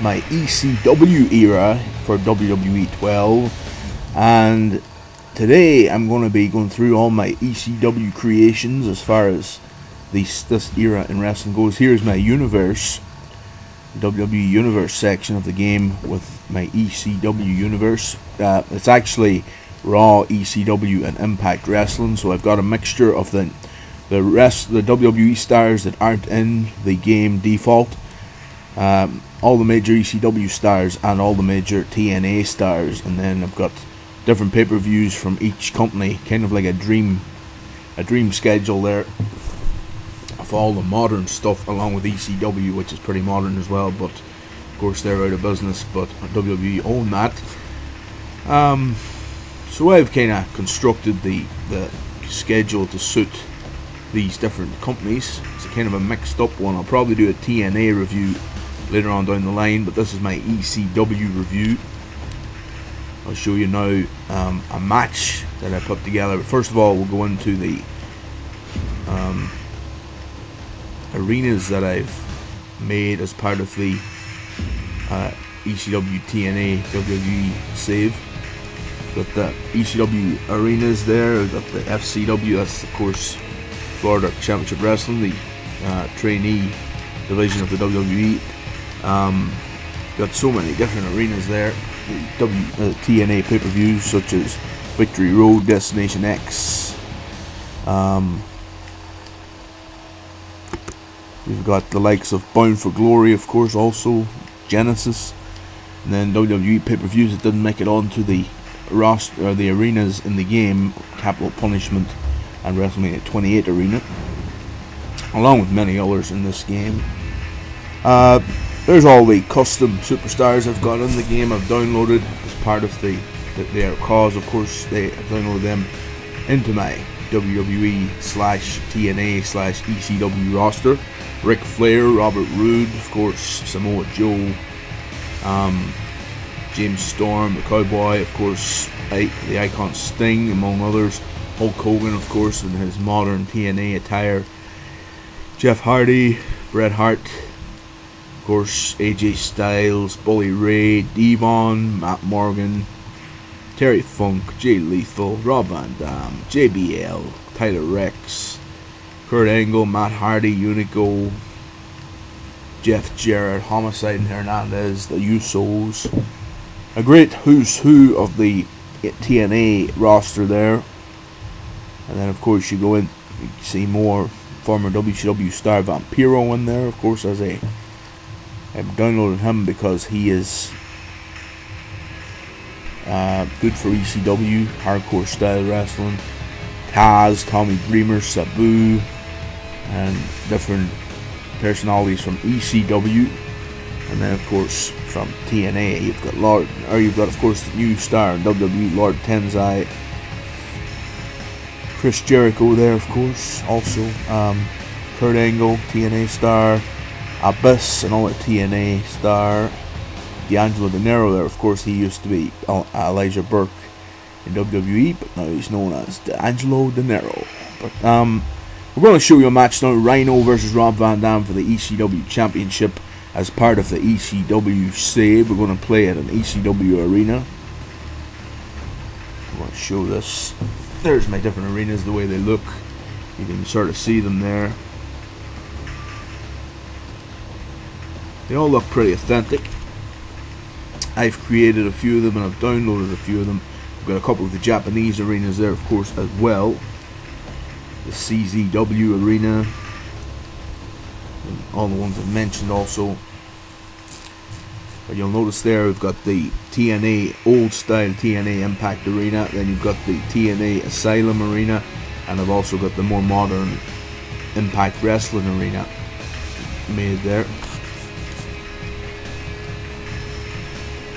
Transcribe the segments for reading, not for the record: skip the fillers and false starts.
my ECW era for WWE 12, and today I'm going to be going through all my ECW creations as far as this era in wrestling goes. Here's my universe, WWE Universe section of the game with my ECW universe. It's actually Raw, ECW, and Impact Wrestling, so I've got a mixture of the WWE stars that aren't in the game default, all the major ECW stars and all the major TNA stars, and then I've got different pay-per-views from each company, kind of like a dream schedule there of all the modern stuff, along with ECW, which is pretty modern as well, but of course they're out of business, but WWE own that. So I've kind of constructed the schedule to suit these different companies. It's a kind of a mixed up one. I'll probably do a TNA review later on down the line, but this is my ECW review. I'll show you now a match that I put together. But first of all, we'll go into the arenas that I've made as part of the ECW TNA WWE save. Got the ECW arenas there. I've got the FCW, that's of course Florida Championship Wrestling, the trainee division of the WWE. Got so many different arenas there. The TNA pay-per-views such as Victory Road, Destination X. We've got the likes of Bound for Glory, of course, also Genesis, and then WWE pay-per-views that didn't make it onto the roster, or the arenas in the game, Capital Punishment and WrestleMania 28 arena, along with many others in this game. There's all the custom superstars I've got in the game. I've downloaded as part of their cause. Of course, I've downloaded them into my WWE/TNA/ECW roster. Ric Flair, Robert Roode, of course, Samoa Joe, James Storm, the Cowboy, of course, the Icon Sting, among others. Hulk Hogan, of course, in his modern TNA attire. Jeff Hardy, Bret Hart, of course, AJ Styles, Bully Ray, Devon, Matt Morgan, Terry Funk, Jay Lethal, Rob Van Dam, JBL, Tyler Rex, Kurt Angle, Matt Hardy, Unico, Jeff Jarrett, Homicide and Hernandez, the Usos. A great who's who of the TNA roster there. And then of course you go in, you see more former WCW star Vampiro in there, of course, as I've downloaded him because he is good for ECW, hardcore style wrestling. Taz, Tommy Dreamer, Sabu, and different personalities from ECW. And then of course from TNA you've got of course the new star in WWE, Lord Tenzai. Chris Jericho there, of course, also. Kurt Angle, TNA star. Abyss, another TNA star. D'Angelo De Niro there, of course, he used to be Elijah Burke in WWE, but now he's known as D'Angelo De Niro. But we're going to show you a match now, Rhino versus Rob Van Dam for the ECW Championship as part of the ECW save. We're going to play at an ECW arena. I'm going to show this. There's my different arenas, the way they look. You can sort of see them there. They all look pretty authentic. I've created a few of them and I've downloaded a few of them. I've got a couple of the Japanese arenas there, of course, as well. The CZW arena. And all the ones I've mentioned also. But you'll notice there we've got the TNA, old style TNA Impact Arena, then you've got the TNA Asylum Arena, and I've also got the more modern Impact Wrestling Arena made there.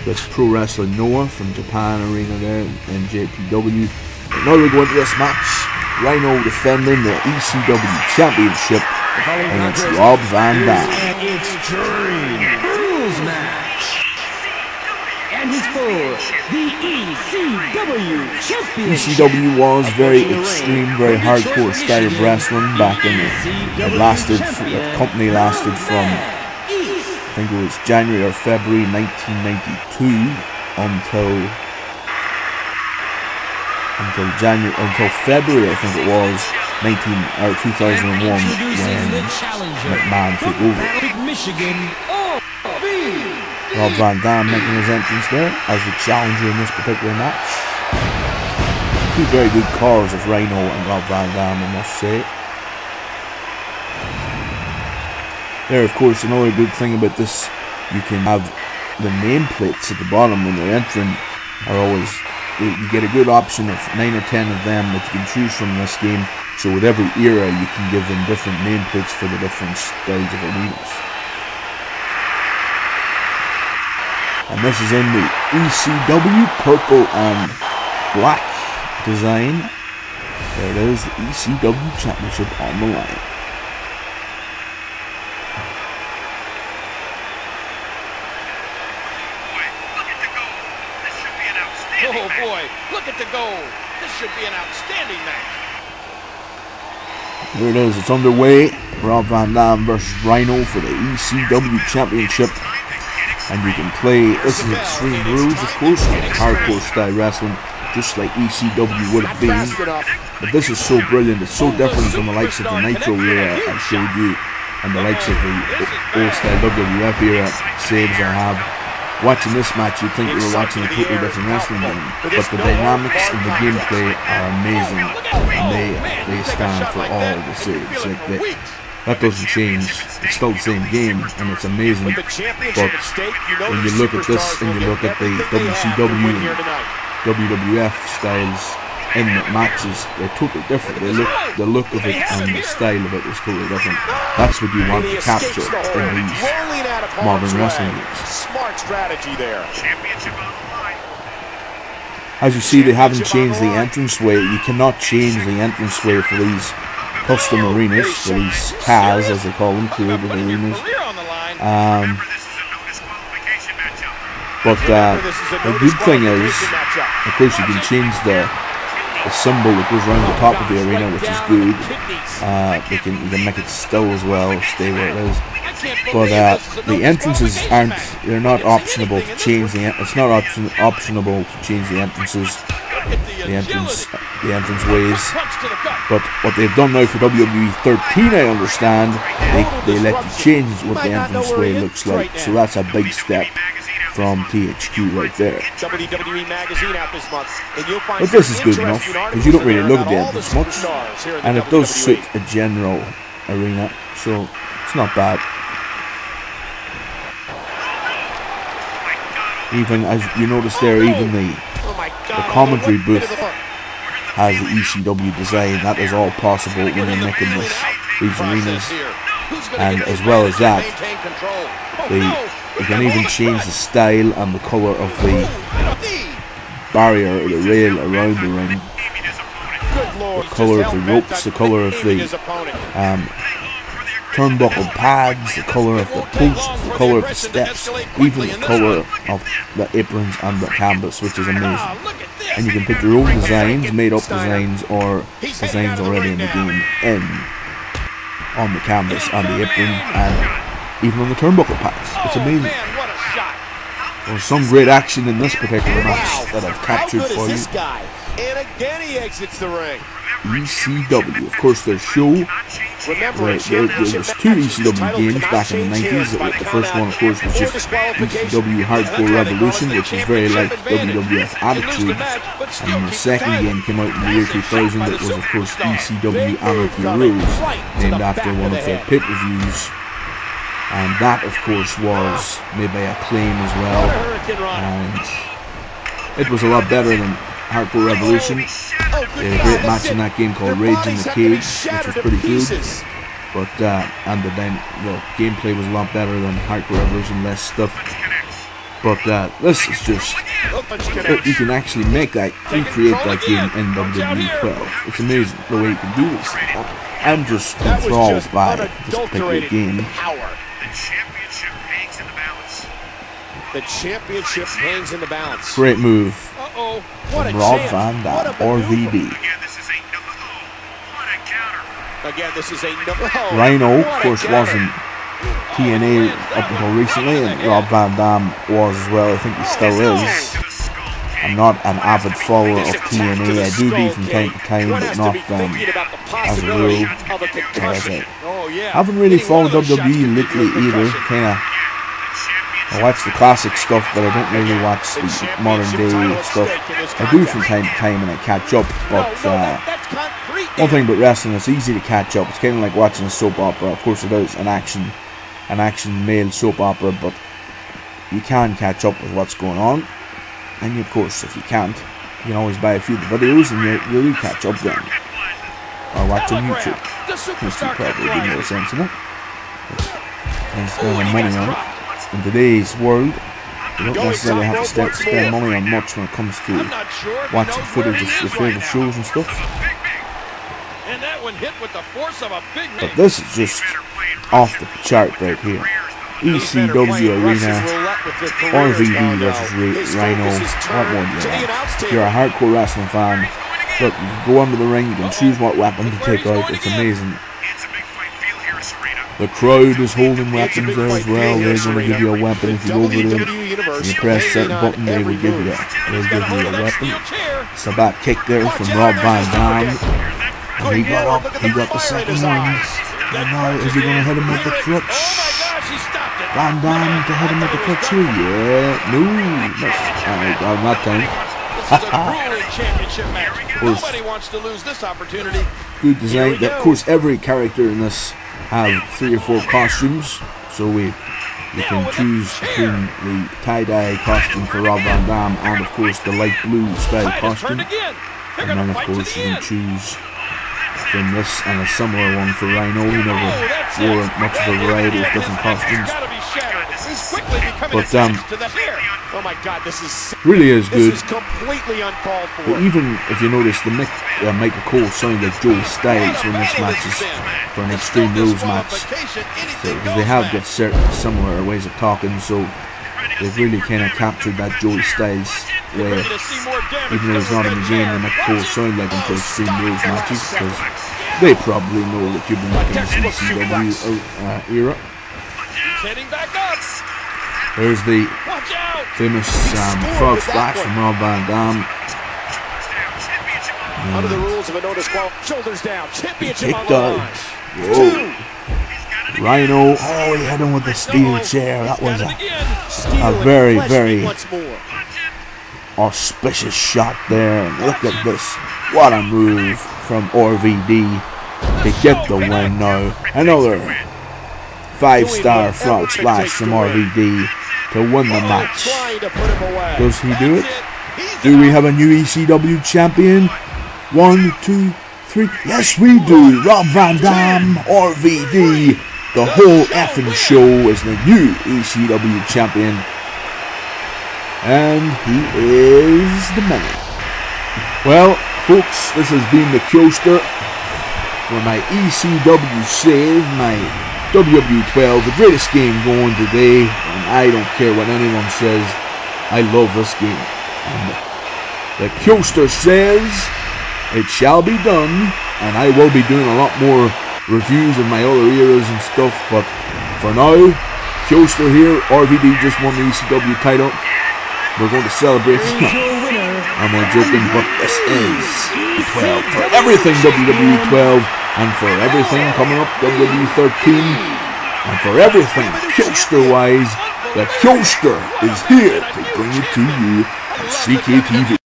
Got Pro Wrestling Noah from Japan Arena there, and JPW. But now we're going to this match. Rhino defending the ECW Championship against Rob Van Dam. Extreme Rules match. And he's for the ECW Championship. ECW was very extreme, very hardcore style of wrestling back in the. It lasted. The company lasted from, I think it was January or February 1992 until February, I think it was 2001 when McMahon took over. Rob Van Dam making his entrance there as the challenger in this particular match. Two very good cars of Rhino and Rob Van Dam, I must say. There, of course, another good thing about this, you can have the nameplates at the bottom when they're entering are always, you get a good option of 9 or 10 of them that you can choose from in this game. So with every era, you can give them different nameplates for the different styles of arenas. And this is in the ECW purple and black design. There it is, the ECW Championship on the line. Oh boy, look at the goal. This should be an outstanding match. Here it is, it's underway. Rob Van Dam versus Rhino for the ECW Championship. And you can play, this is Extreme Rules, of course, hardcore style wrestling, just like ECW would have been. But this is so brilliant, it's so different from the likes of the Nitro era I showed you, and the likes of the old style WWF era saves I have. Watching this match, you'd think you were watching a totally different wrestling game, but the dynamics and the gameplay are amazing, and they stand for all the saves. Like that doesn't change. It's still the same game, and it's amazing. But when you look at this, and you look at the WCW and WWF styles in the matches, they're totally different. The look of it and the style of it is totally different. That's what you want to capture in these modern wrestling games. Smart strategy there. As you see, they haven't changed the entranceway. You cannot change the entranceway for these custom arenas, for these CAS as they call them, created arenas. But the good thing is, of course, you can change the symbol that goes around the top of the arena, which is good. You can make it still as well, stay where it is. But the entrances they're not optionable to change it's not optionable to change the entrances, the entrance ways. But what they've done now for WWE 13, I understand, they let you change what the entrance way looks like. So that's a big step from THQ right there. But this is good enough, because you don't really look at the entrance much, and it does suit a general arena, so it's not bad. Even as you notice there, even the commentary booth has the ECW design. That is all possible when you're making these arenas, and as well as that, you can even change the style and the colour of the barrier or the rail around the ring, the colour of the ropes, the colour of the turnbuckle pads, the colour of the posts, the colour of the steps, even the colour of the aprons and the canvas, which is amazing. And you can pick your own designs, made up designs, or designs already in the game, on the canvas, on the apron, and even on the turnbuckle pads. It's amazing. There's some great action in this particular match that I've captured for you. And again he exits the ring. ECW, of course, their show. There was two ECW games back in the 90s. The first one, of course, was just ECW Hardcore Revolution, which is very like WWF Attitude. And the second game came out in the year 2000. It was, of course, ECW Anarchy Rules, named after one of their pay-per-views. And that, of course, was made by Acclaim as well. And it was a lot better than Hardcore Revolution. They had a great match in that game called Rage in the Cage, which was pretty good. But and the gameplay was a lot better than Hardcore Revolution, less stuff. But this is just, you can actually make that, recreate that game in WWE 12. It's amazing the way you can do this. I'm just enthralled by this particular game. The championship hangs in the balance. Great move from Rob Van Dam, or VD. Again, this is a Rhino, of course, wasn't TNA up until recently, and Rob Van Dam was as well. I think he still is. I'm not an avid follower of TNA. I do from time to time, but not as a rule. I haven't really followed WWE lately either. Kinda, I watch the classic stuff, but I don't really watch the modern day stuff. I do from time to time, and I catch up. But one thing about wrestling, it's easy to catch up. It's kind of like watching a soap opera. Of course, it is an action male soap opera, but you can catch up with what's going on. And of course, if you can't, you can always buy a few of the videos and you really catch up then. Or watch on YouTube. Which would probably be more sensible. And spending money on it. In today's world, you don't necessarily have to spend money on much when it comes to watching footage of your favourite shows and stuff. But this is just off the chart right here. ECW Arena, RVD versus Rhino. What more do you want? If you're a hardcore wrestling fan, look, you can go under the ring, you can choose what weapon to take out. It's amazing. The crowd is holding weapons there as well. They're going to give you a weapon if you go over there. You press a certain button, they will give you that. They'll give you a weapon. It's a back kick there from Rob Van Dam. And he got up, he got the second one. And now is he going to hit him with the crutch? Van Dam to hit him with the crutch here? Yeah, no, not time. Nobody wants to lose this opportunity. Good design. Of course, every character in this have 3 or 4 costumes, so you can choose between the tie-dye costume for Rob Van Dam and of course the light blue style costume, and then of course you can choose from this and a similar one for Rhino. He never wore much of a variety of different costumes, but oh my God, this is really is good. This is completely uncalled for. But even if you notice, the Michael Cole sounded like Joey Styles when this match is for an Extreme Rules match, because they have got certain similar ways of talking, so they've really kind of captured that Joey Styles way. Even though he's not in the game, the Michael Cole sound like him for Extreme Rules matches, because they probably know that you've been looking at the ECW era. There's the famous frog splash from Rob Van Dam. Under the rules of a no disqualification, shoulders down, championship on the line. Whoa. Rhino, oh, he hit him with the steel chair. That was a very, very auspicious shot there. And look at this. What a move from RVD to get the win now. Another 5-star frog splash from RVD to win the match. Does he do it? Do we have a new ECW champion? 1, 2, 3. Yes, we do. Rob Van Dam, RVD. The whole effing show is the new ECW champion. And he is the man. Well, folks, this has been the Coaster for my ECW save, my WWE12, the greatest game going today, and I don't care what anyone says, I love this game. And the Coaster says, it shall be done, and I will be doing a lot more reviews of my other eras and stuff, but for now, Coaster here, RVD just won the ECW title, we're going to celebrate. I'm only joking, but this is 12 for everything WWE 12, and for everything coming up WWE 13, and for everything Coaster-wise, the Coaster is here to bring it to you on CKTV.